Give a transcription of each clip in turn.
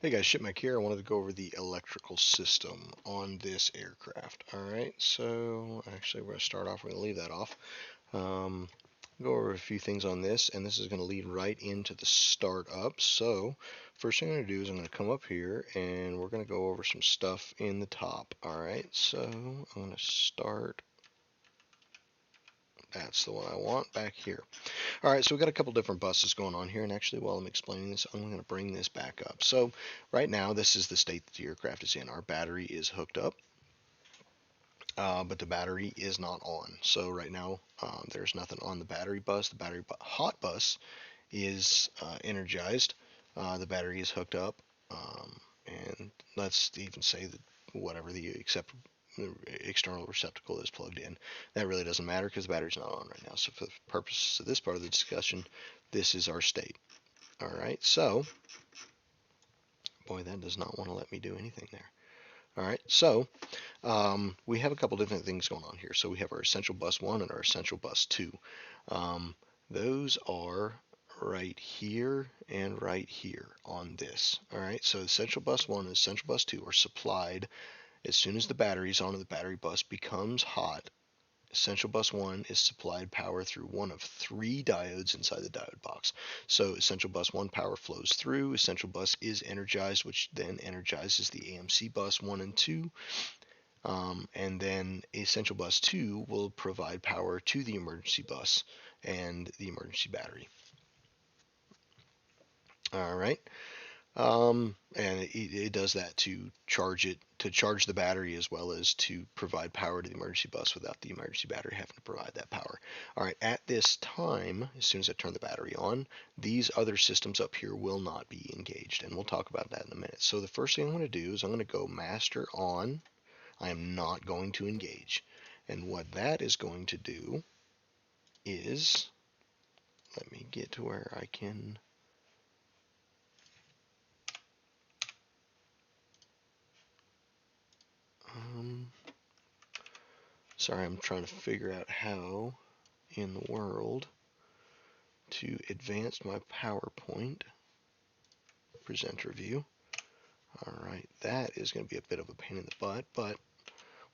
Hey guys, Shipmech here. I wanted to go over the electrical system on this aircraft. Alright, so actually we're going to start off, we're going to leave that off. Go over a few things on this, and this is going to lead right into the startup. So first thing I'm going to do is I'm going to come up here and we're going to go over some stuff in the top. Alright, so I'm going to start. That's the one I want back here. Alright, so we've got a couple different buses going on here, and actually while I'm explaining this, I'm going to bring this back up. So right now, this is the state that the aircraft is in. Our battery is hooked up, but the battery is not on. So right now, there's nothing on the battery bus. The hot bus is energized. The battery is hooked up, and let's even say that whatever the external receptacle is plugged in. That really doesn't matter because the battery's not on right now. So for the purposes of this part of the discussion, this is our state. Alright, so, boy, that does not want to let me do anything there. Alright, so, we have a couple different things going on here. So we have our essential bus 1 and our essential bus 2. Those are right here and right here on this. Alright, so essential bus 1 and essential bus 2 are supplied as soon as the battery's on and the battery bus becomes hot. Essential bus 1 is supplied power through one of 3 diodes inside the diode box. So essential bus 1 power flows through, essential bus is energized, which then energizes the AMC bus 1 and 2. And then essential bus 2 will provide power to the emergency bus and the emergency battery. Alright. And it does that to charge the battery as well as to provide power to the emergency bus without the emergency battery having to provide that power. Alright, at this time, as soon as I turn the battery on, these other systems up here will not be engaged, and we'll talk about that in a minute. So the first thing I'm going to do is I'm going to go master on. I am not going to engage. And what that is going to do is, let me get to where I can. Sorry, I'm trying to figure out how in the world to advance my PowerPoint presenter view. Alright, that is going to be a bit of a pain in the butt, but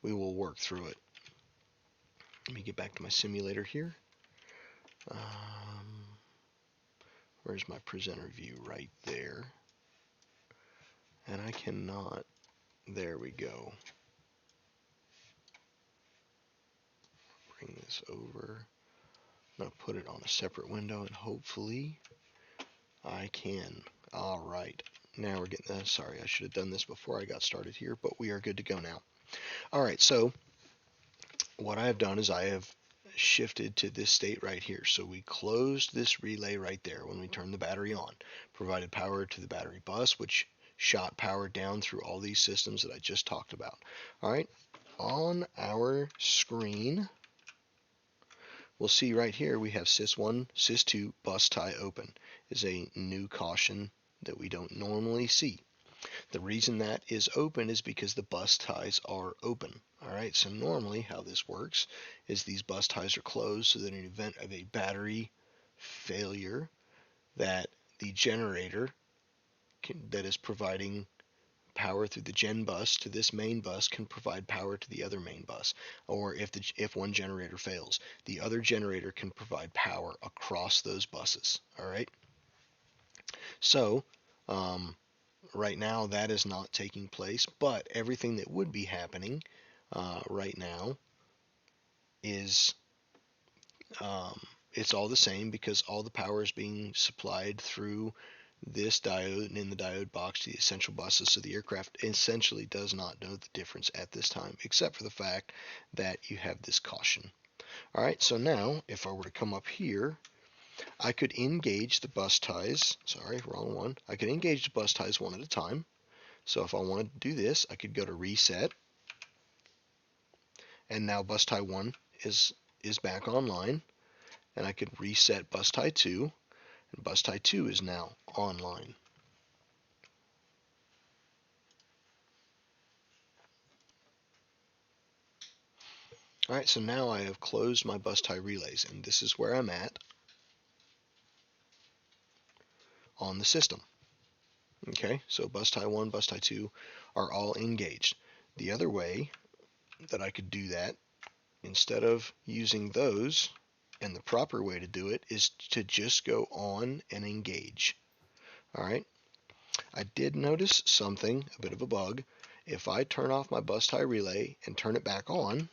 we will work through it. Let me get back to my simulator here. Where's my presenter view? Right there. And I cannot. There we go. Bring this over. I'm going to put it on a separate window, and hopefully I can. Alright. Now we're getting, sorry, I should have done this before I got started here, but we are good to go now. Alright, so what I have done is I have shifted to this state right here. So we closed this relay right there when we turned the battery on, provided power to the battery bus, which shot power down through all these systems that I just talked about. Alright, on our screen, we'll see right here we have sys1, sys2, bus tie open. Is a new caution that we don't normally see. The reason that is open is because the bus ties are open. Alright, so normally how this works is these bus ties are closed so that in the event of a battery failure, that the generator that is providing power through the gen bus to this main bus can provide power to the other main bus. Or if one generator fails, the other generator can provide power across those buses. Alright, so right now that is not taking place, but everything that would be happening right now is it's all the same because all the power is being supplied through this diode and in the diode box to the essential buses, so the aircraft essentially does not know the difference at this time, except for the fact that you have this caution. Alright, so now if I were to come up here, I could engage the bus ties. Sorry, wrong one. I could engage the bus ties one at a time. So if I wanted to do this, I could go to reset, and now bus tie 1 is back online, and I could reset bus tie 2, and bus tie 2 is now online. Alright, so now I have closed my bus tie relays, and this is where I'm at on the system. Okay, so bus tie 1, bus tie 2 are all engaged. The other way that I could do that, instead of using those, and the proper way to do it is to just go on and engage. All right, I did notice something, a bit of a bug. If I turn off my bus tie relay and turn it back on,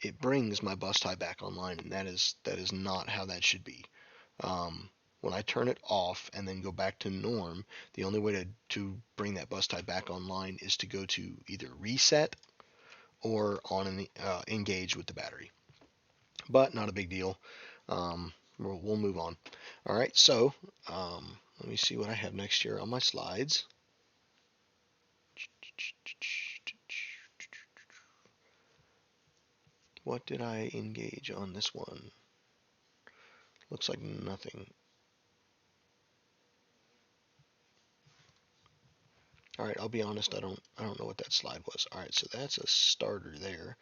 it brings my bus tie back online, and that is not how that should be. When I turn it off and then go back to norm, the only way to bring that bus tie back online is to go to either reset or on and engage with the battery. But not a big deal. We'll move on. All right, so let me see what I have next here on my slides. What did I engage on this one? Looks like nothing. All right, I'll be honest, I don't know what that slide was. All right, so that's a starter there.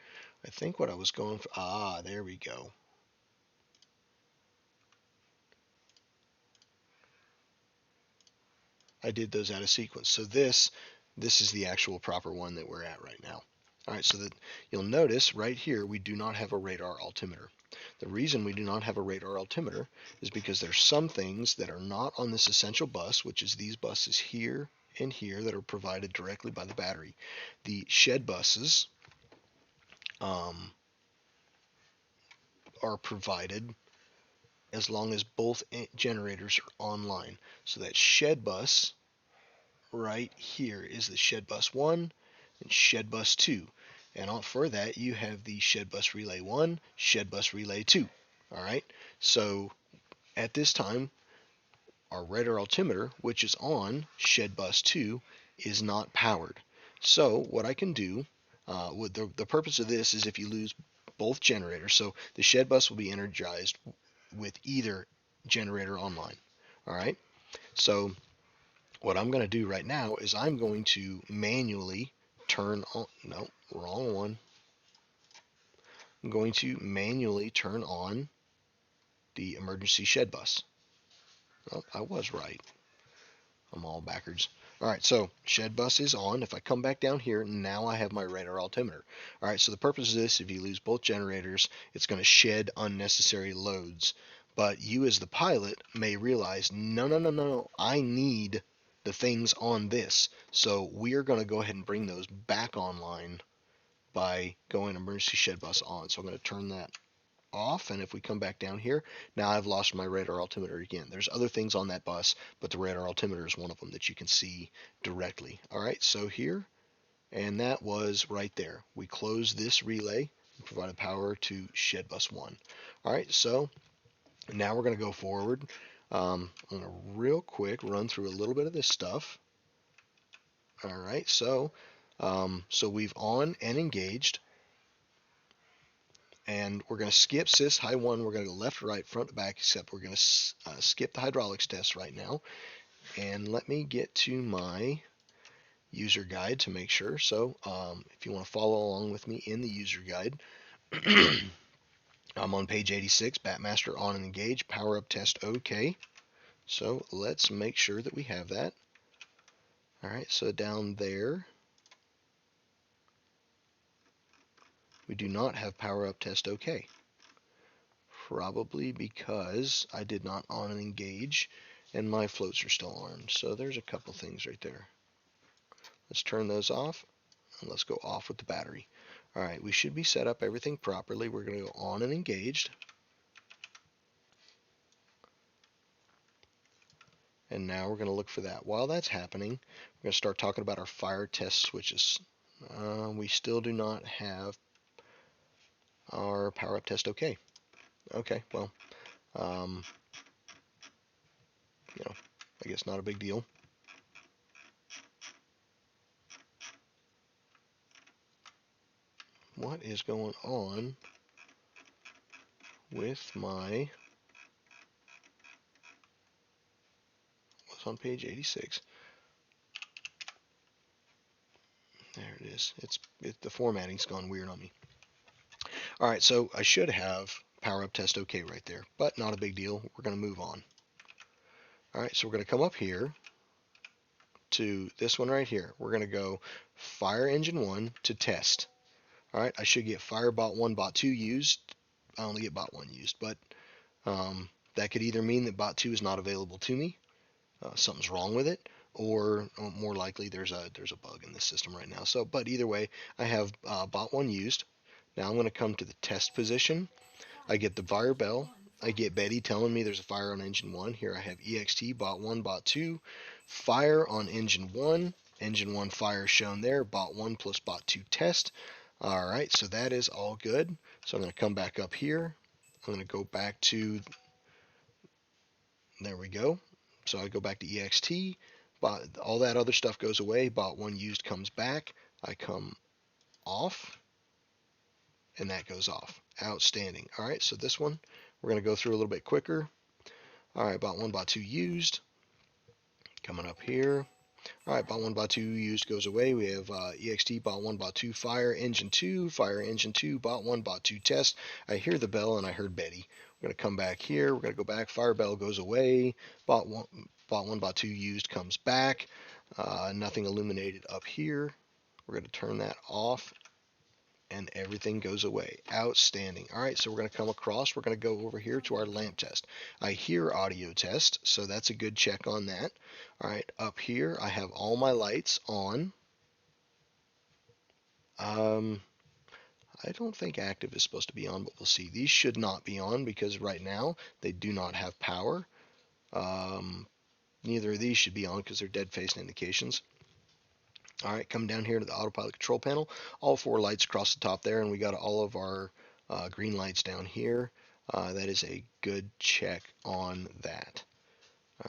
I think what I was going for, there we go. I did those out of sequence. So this is the actual proper one that we're at right now. All right, so that you'll notice right here we do not have a radar altimeter. The reason we do not have a radar altimeter is because there's some things that are not on this essential bus, which is these buses here and here that are provided directly by the battery. The shed buses are provided as long as both generators are online. So that shed bus right here is the shed bus 1 and shed bus 2. And for that, you have the shed bus relay 1, shed bus relay 2. All right. So at this time, our radar altimeter, which is on shed bus 2, is not powered. So what I can do, with the purpose of this is if you lose both generators, so the shed bus will be energized with either generator online. All right. So what I'm going to do right now is I'm going to manually turn on, no, wrong one. I'm going to manually turn on the emergency shed bus. Oh, I was right. I'm all backwards. All right, so shed bus is on. If I come back down here, now I have my radar altimeter. All right, so the purpose of this, if you lose both generators, it's going to shed unnecessary loads. But you as the pilot may realize, no, I need the things on this. So we are going to go ahead and bring those back online by going emergency shed bus on. So I'm going to turn that off, and if we come back down here, now I've lost my radar altimeter again. There's other things on that bus, but the radar altimeter is one of them that you can see directly. All right, so here, and that was right there. We closed this relay and provided power to shed bus 1. All right, so now we're going to go forward. I'm going to real quick run through a little bit of this stuff. All right, so we've on and engaged. And we're going to skip sys high 1. We're going to go left, right, front to back, except we're going to skip the hydraulics test right now. And let me get to my user guide to make sure. So if you want to follow along with me in the user guide, I'm on page 86, Batmaster on and engage, power up test OK. So let's make sure that we have that. All right, so down there, we do not have power up test OK. Probably because I did not on and engage and my floats are still armed. So there's a couple things right there. Let's turn those off and let's go off with the battery. All right, we should be set up everything properly. We're going to go on and engaged. And now we're going to look for that. While that's happening, we're going to start talking about our fire test switches. We still do not have our power up test OK. Okay, well, I guess not a big deal. What is going on with my, what's on page 86? There it is. The formatting's gone weird on me. All right, so I should have power up test OK right there, but not a big deal. We're going to move on. All right, so we're going to come up here to this one right here. We're going to go fire engine 1 to test. All right, I should get fire bot 1, bot 2 used. I only get bot 1 used, but that could either mean that bot 2 is not available to me, something's wrong with it, or more likely there's a bug in this system right now. So, but either way, I have bot 1 used. Now I'm going to come to the test position. I get the fire bell. I get Betty telling me there's a fire on engine 1. Here I have EXT, bot 1, bot 2, fire on engine 1. Engine 1 fire shown there, bot 1 plus bot 2 test. All right, so that is all good. So I'm going to come back up here. I'm going to go back to, there we go. So I go back to EXT. All that other stuff goes away. Bot 1 used comes back. I come off, and that goes off. Outstanding. All right, so this one we're going to go through a little bit quicker. All right, bot 1, bot 2 used. Coming up here. All right, bot 1, bot 2 used goes away. We have EXT, bot 1, bot 2, fire engine 2, bot 1, bot 2 test. I hear the bell and I heard Betty. We're going to come back here. We're going to go back. Fire bell goes away. Bot 1, bot 2 used comes back. Nothing illuminated up here. We're going to turn that off, and everything goes away. Outstanding. All right, so we're going to come across. We're going to go over here to our lamp test. I hear audio test, so that's a good check on that. All right, up here I have all my lights on. I don't think active is supposed to be on, but we'll see. These should not be on because right now they do not have power. Neither of these should be on because they're dead face indications. All right, come down here to the autopilot control panel. All 4 lights across the top there, and we got all of our green lights down here. That is a good check on that.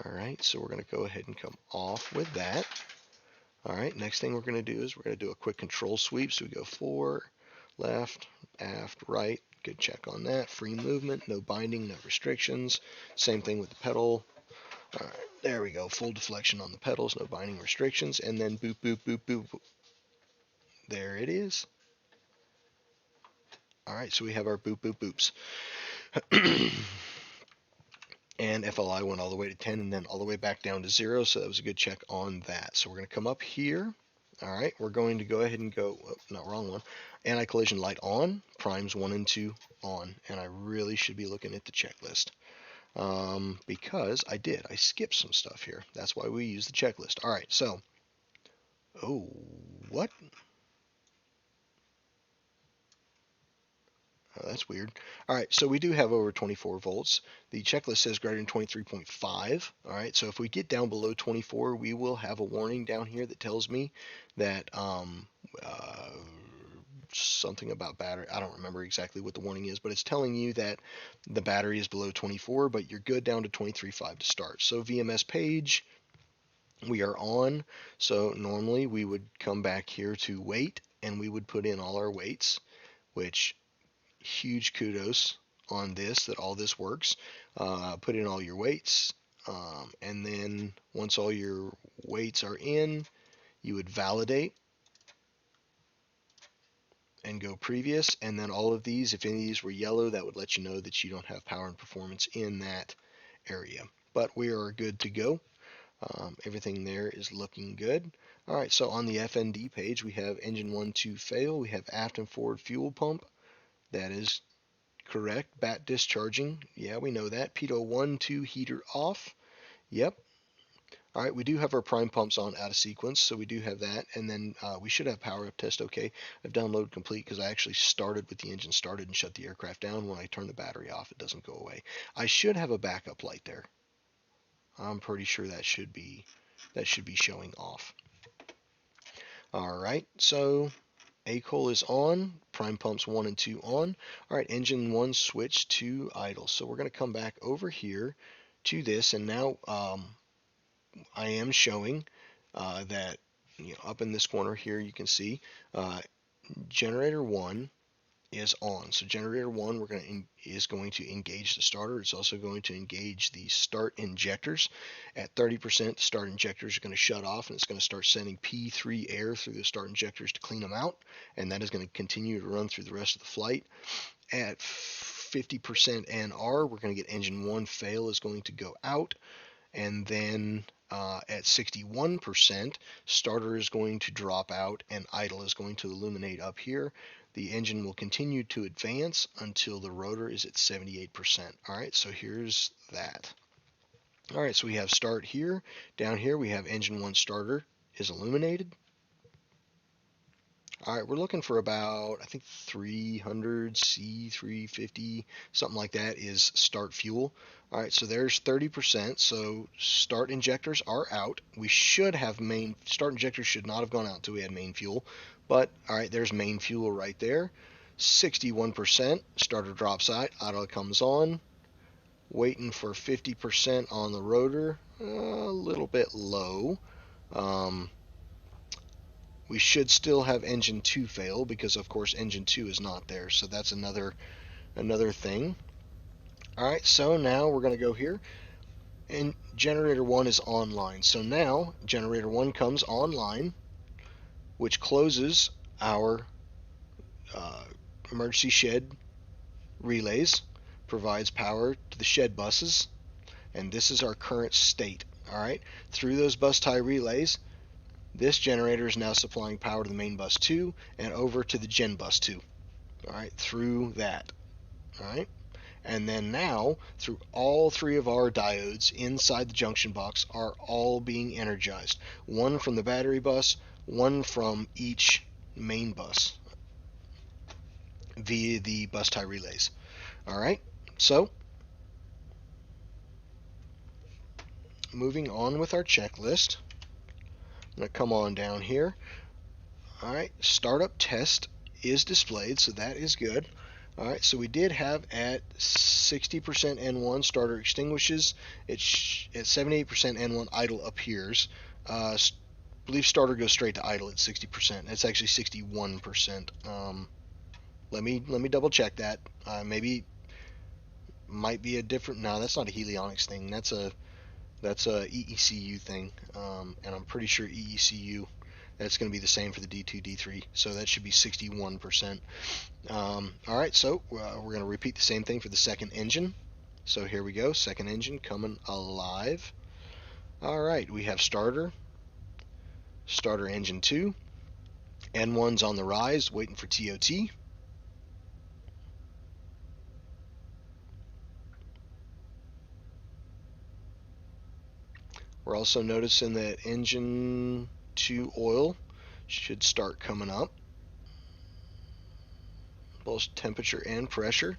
All right, so we're going to go ahead and come off with that. All right, next thing we're going to do is we're going to do a quick control sweep. So we go 4, left, aft, right. Good check on that. Free movement, no binding, no restrictions. Same thing with the pedal. All right, there we go. Full deflection on the pedals, no binding restrictions, and then boop, boop, boop, boop. There it is. All right, so we have our boop, boop, boops. And FLI went all the way to 10 and then all the way back down to 0, so that was a good check on that. So we're going to come up here. All right, we're going to go ahead and go, not wrong one, anti-collision light on, primes 1 and 2 on, and I really should be looking at the checklist. Because I skipped some stuff here. That's why we use the checklist. All right, so, oh, what? Oh, that's weird. All right, so we do have over 24 volts. The checklist says greater than 23.5. All right, so if we get down below 24, we will have a warning down here that tells me that something about battery. I don't remember exactly what the warning is, but it's telling you that the battery is below 24, but you're good down to 23.5 to start. So VMS page, we are on. So normally we would come back here to weight, and we would put in all our weights, which huge kudos on this, that all this works. Put in all your weights, and then once all your weights are in, you would validate and go previous, and then all of these, if any of these were yellow, that would let you know that you don't have power and performance in that area. But we are good to go. Everything there is looking good. All right, so on the FND page, we have engine 1 to fail. We have aft and forward fuel pump. That is correct. Bat discharging. Yeah, we know that. Pitot 1, 2 heater off. Yep. All right, we do have our prime pumps on out of sequence, so we do have that. And then we should have power up test okay. I've downloaded complete because I actually started with the engine started and shut the aircraft down. When I turn the battery off, it doesn't go away. I should have a backup light there. I'm pretty sure that should be showing off. All right, so ACOL is on, prime pumps 1 and 2 on. All right, engine 1 switch to idle. So we're going to come back over here to this, and now I am showing that up in this corner here you can see generator 1 is on. So generator 1 is going to engage the starter. It's also going to engage the start injectors. At 30%, the start injectors are going to shut off, and it's going to start sending P3 air through the start injectors to clean them out, and that is going to continue to run through the rest of the flight. At 50% NR, we're going to get engine 1 fail is going to go out, and then at 61%, starter is going to drop out and idle is going to illuminate up here. The engine will continue to advance until the rotor is at 78%. All right, so here's that. All right, so we have start here. Down here we have engine 1 starter is illuminated. All right, we're looking for about, I think 300 C350, something like that is start fuel. All right, so there's 30%. So start injectors are out. We should have start injectors should not have gone out until we had main fuel. But all right, there's main fuel right there. 61%, starter drops out, idle comes on. Waiting for 50% on the rotor, a little bit low. We should still have engine 2 fail because of course engine 2 is not there, so that's another thing. Alright, so now we're going to go here and generator 1 is online. So now generator 1 comes online, which closes our emergency shed relays, provides power to the shed buses, and this is our current state. Alright, through those bus tie relays, this generator is now supplying power to the main bus 2 and over to the gen bus 2. All right, through that. All right, and then now through all 3 of our diodes inside the junction box are all being energized. 1 from the battery bus, 1 from each main bus via the bus tie relays. All right, so moving on with our checklist. I'm going to come on down here. Alright, startup test is displayed, so that is good. Alright, so we did have at 60% N1 starter extinguishes. At 78% N1 idle appears. Believe starter goes straight to idle at 60%. It's actually 61%. Let me double check that. Maybe might be a different. No, that's not a Helionics thing. That's a EECU thing, and I'm pretty sure EECU, that's going to be the same for the D2, D3, so that should be 61%. Alright, so we're going to repeat the same thing for the second engine. So here we go, second engine coming alive. Alright, we have starter engine 2, N1's on the rise, waiting for TOT. We're also noticing that engine 2 oil should start coming up, both temperature and pressure.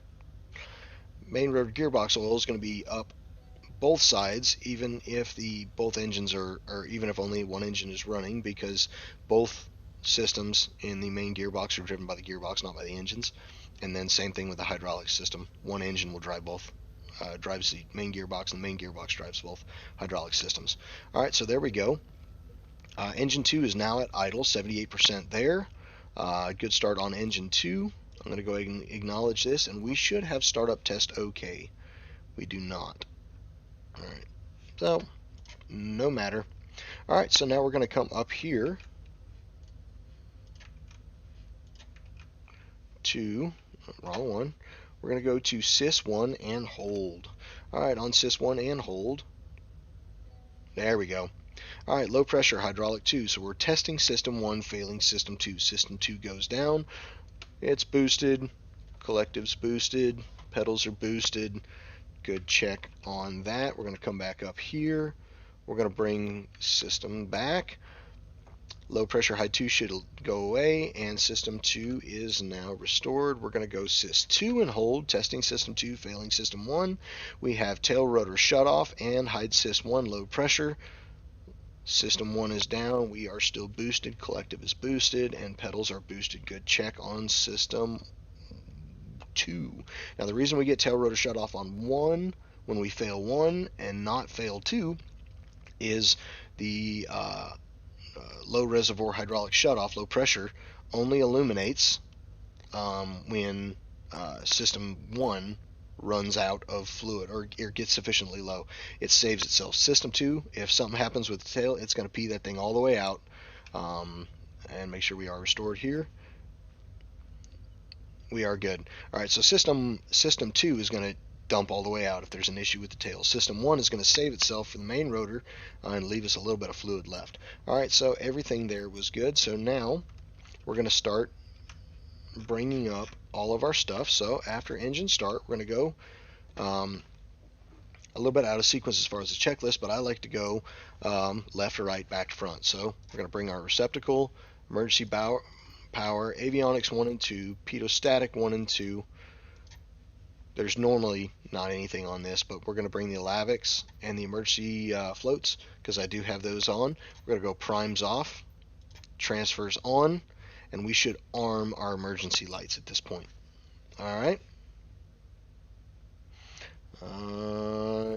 Main rotor gearbox oil is going to be up both sides, even if both engines are, or even if only one engine is running, because both systems in the main gearbox are driven by the gearbox, not by the engines. And then same thing with the hydraulic system. One engine will drive both. Drives the main gearbox, and the main gearbox drives both hydraulic systems. Alright, so there we go. Engine 2 is now at idle, 78% there. Good start on engine 2. I'm going to go ahead and acknowledge this, and we should have startup test okay. We do not. Alright, so no matter. Alright, so now we're going to come up here to, wrong one, we're going to go to sys1 and hold. Alright, on sys1 and hold, there we go. Alright, low pressure hydraulic 2, so we're testing system 1, failing system 2. System 2 goes down, it's boosted, collective's boosted, pedals are boosted. Good check on that. We're going to come back up here. We're going to bring system back. Low pressure high 2 should go away, and system 2 is now restored. We're going to go sys 2 and hold, testing system 2, failing system 1. We have tail rotor shut off and hide sys 1 low pressure. System 1 is down. We are still boosted. Collective is boosted, and pedals are boosted. Good check on system 2. Now the reason we get tail rotor shut off on 1 when we fail 1 and not fail 2 is the low reservoir hydraulic shutoff, low pressure, only illuminates when system 1 runs out of fluid or gets sufficiently low. It saves itself. System 2, if something happens with the tail, it's going to pee that thing all the way out. And make sure we are restored here. We are good. Alright, so system 2 is going to dump all the way out if there's an issue with the tail. System 1 is going to save itself for the main rotor and leave us a little bit of fluid left. Alright, so everything there was good. So now we're going to start bringing up all of our stuff. So after engine start, we're going to go a little bit out of sequence as far as the checklist, but I like to go left to right, back to front. So we're going to bring our receptacle, emergency power, avionics 1 and 2, pitot-static 1 and 2. There's normally not anything on this, but we're going to bring the Alavics and the emergency floats because I do have those on. We're going to go primes off, transfers on, and we should arm our emergency lights at this point. All right.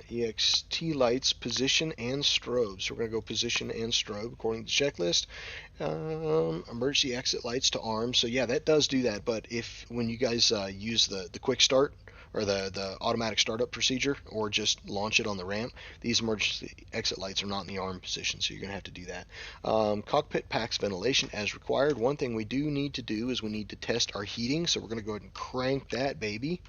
EXT lights, position and strobe. So we're going to go position and strobe according to the checklist. Emergency exit lights to arm. So yeah, that does do that. But if when you guys use the quick start or the automatic startup procedure, or just launch it on the ramp, these emergency exit lights are not in the arm position, so you're going to have to do that. Cockpit packs ventilation as required. One thing we do need to do is we need to test our heating, so we're going to go ahead and crank that baby.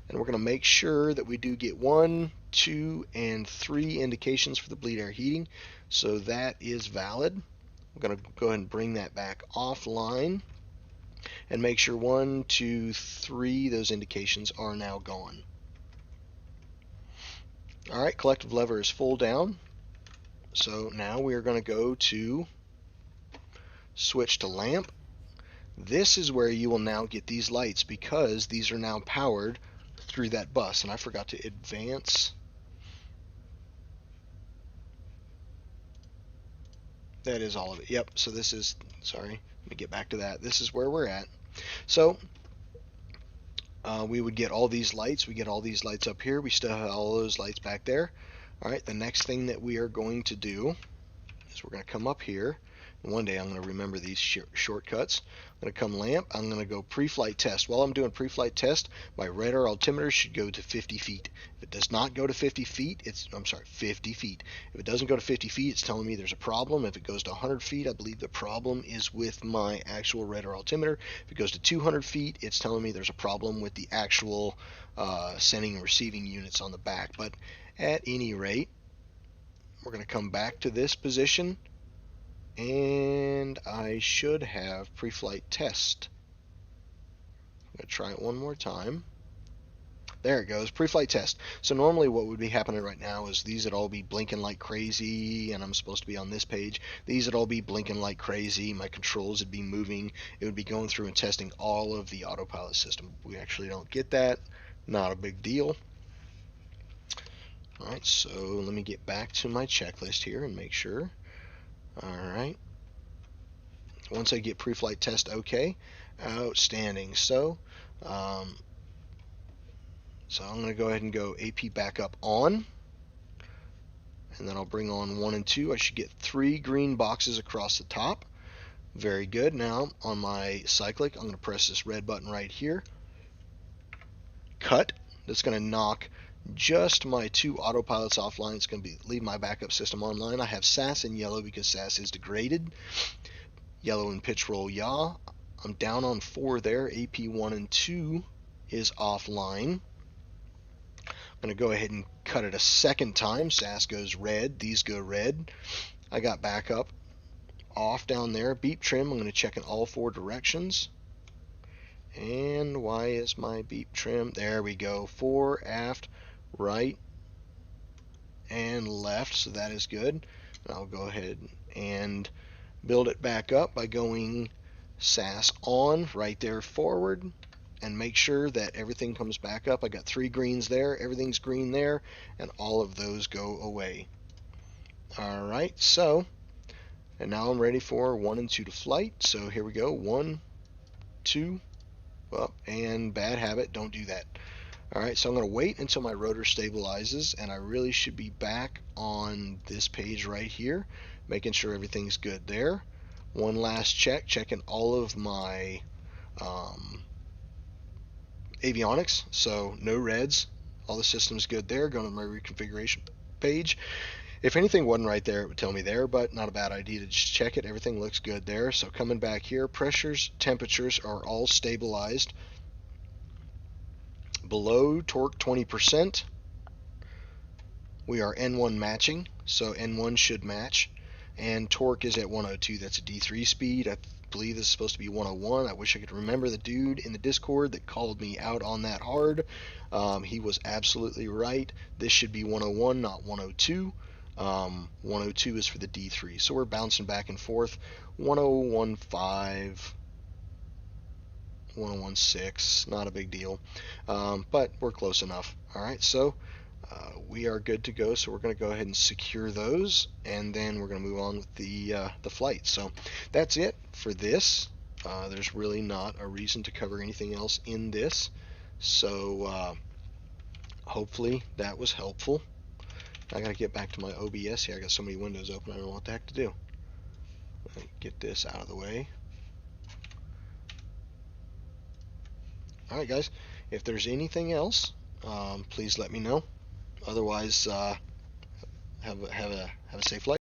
And we're going to make sure that we do get 1, 2, and 3 indications for the bleed air heating. So that is valid. We're going to go ahead and bring that back offline and make sure 1, 2, 3, those indications are now gone. All right, collective lever is full down. So now we are going to go to switch to lamp. This is where you will now get these lights because these are now powered through that bus. And I forgot to advance. That is all of it. Yep, so this is, sorry, let me get back to that. This is where we're at. So we would get all these lights. We get all these lights up here. We still have all those lights back there. All right, the next thing that we are going to do is we're going to come up here. And one day I'm going to remember these shortcuts. I'm going to come lamp. I'm going to go pre-flight test. While I'm doing pre-flight test, my radar altimeter should go to 50 feet. If it does not go to 50 feet, 50 feet. If it doesn't go to 50 feet, it's telling me there's a problem. If it goes to 100 feet, I believe the problem is with my actual radar altimeter. If it goes to 200 feet, it's telling me there's a problem with the actual sending and receiving units on the back. But at any rate, we're going to come back to this position. And I should have pre-flight test. I'm going to try it one more time. There it goes, pre-flight test. So normally what would be happening right now is these would all be blinking like crazy, and I'm supposed to be on this page. These would all be blinking like crazy. My controls would be moving. It would be going through and testing all of the autopilot system. We actually don't get that. Not a big deal. All right, so let me get back to my checklist here and make sure. Alright, once I get pre-flight test okay, outstanding. So I'm going to go ahead and go AP backup on, and then I'll bring on 1 and 2. I should get 3 green boxes across the top. Very good. Now on my cyclic, I'm going to press this red button right here. Cut. That's going to knock just my 2 autopilots offline. It's going to leave my backup system online. I have SAS in yellow because SAS is degraded. Yellow and pitch roll yaw. I'm down on 4 there. AP 1 and 2 is offline. I'm going to go ahead and cut it a second time. SAS goes red. These go red. I got backup off down there. Beep trim. I'm going to check in all 4 directions. And why is my beep trim? There we go. 4 aft, right, and left, so that is good. I'll go ahead and build it back up by going SAS on right there forward and make sure that everything comes back up. I got 3 greens there, everything's green there, and all of those go away. Alright, so, and now I'm ready for 1 and 2 to flight. So here we go, 1, 2, well, and bad habit, don't do that. Alright, so I'm going to wait until my rotor stabilizes, and I really should be back on this page right here, making sure everything's good there. One last check, checking all of my avionics, so no reds, all the systems good there. Going to my reconfiguration page. If anything wasn't right there, it would tell me there, but not a bad idea to just check it. Everything looks good there. So coming back here, pressures, temperatures are all stabilized. Below torque 20%, we are N1 matching, so N1 should match. And torque is at 102. That's a D3 speed. I believe this is supposed to be 101. I wish I could remember the dude in the Discord that called me out on that hard. He was absolutely right. This should be 101, not 102. 102 is for the D3. So we're bouncing back and forth. 1015, 1016, not a big deal, but we're close enough. All right, so we are good to go. So we're going to go ahead and secure those, and then we're going to move on with the flight. So that's it for this. There's really not a reason to cover anything else in this. So hopefully that was helpful. I got to get back to my OBS here. I got so many windows open, I don't know what the heck to do. Get this out of the way. All right, guys. If there's anything else, please let me know. Otherwise, have a safe flight.